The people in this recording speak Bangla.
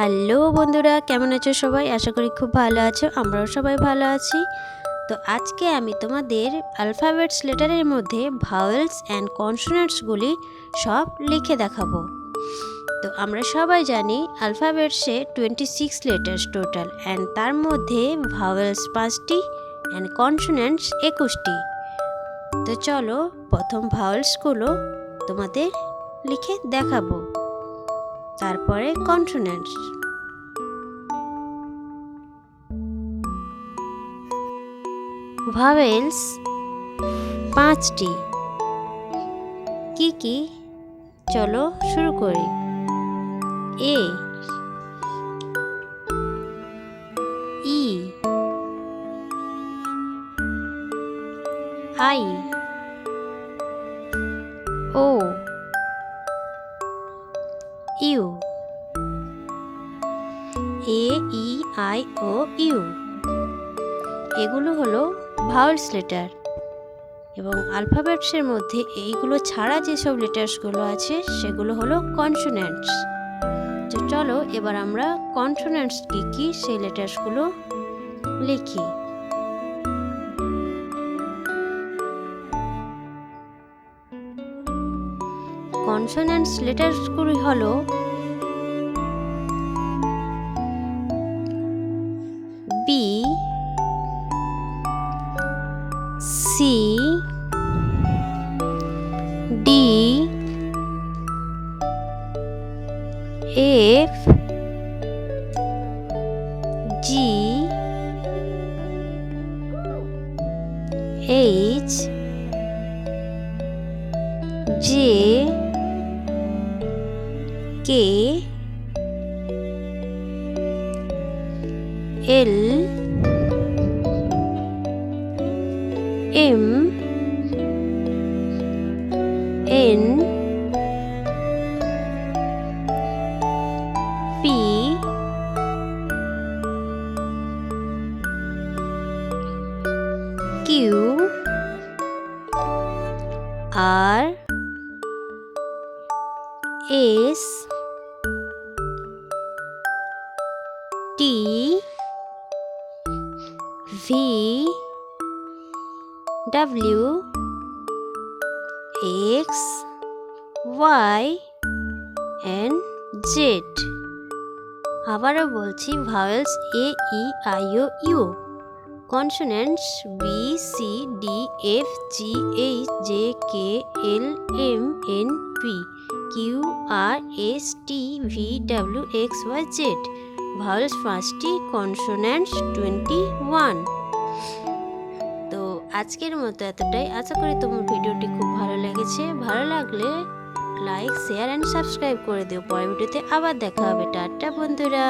হ্যালো বন্ধুরা, কেমন আছো সবাই? আশা করি খুব ভালো আছো। আমরাও সবাই ভালো আছি। তো আজকে আমি তোমাদের অ্যালফাবেটস লেটারের মধ্যে ভাওয়েলস অ্যান্ড কনসোনেন্টসগুলি সব লিখে দেখাবো। তো আমরা সবাই জানি অ্যালফাবেটসে 26 লেটার্স টোটাল, অ্যান্ড তার মধ্যে ভাওয়েলস 5টি অ্যান্ড কনসোনেন্টস 21টি। তো চলো প্রথম ভাওয়েলসগুলো তোমাদের লিখে দেখাবো, তারপরে কনসোনেন্টস। ভাওয়েলস 5টি। কি কি? চলো শুরু করি। A, E, I, O, U. A, E, I, O, U এগুলো হলো ভাওয়েলস লেটার, এবং অ্যালফাবেটসের মধ্যে এইগুলো ছাড়া যেসব লেটার্সগুলো আছে সেগুলো হলো কনসোনেন্টস। তো চলো এবার আমরা কনসোনেন্টস কি কি সেই লেটার্সগুলো লিখি। কনসোনেন্টস লেটার্সগুলি হলো B, C, D, F, G, H, J, K, L, M, N, P, Q, R, S, T, V, W, X, Y, and Z. আবারও বলছি, vowels A, E, I, O, U. Consonants B, C, D, F, G, H, J, K, L, M, N, P, Q, R, S, T, V, W, X, Y, Z. Vowels 5টি, কনসোনেন্টস 21। তো আজকের মতো এতটাই। আশা করি তোমার ভিডিওটি খুব ভালো লেগেছে। ভালো লাগলে লাইক, শেয়ার অ্যান্ড সাবস্ক্রাইব করে দিও। পরের ভিডিওতে আবার দেখা হবে। টাটা বন্ধুরা।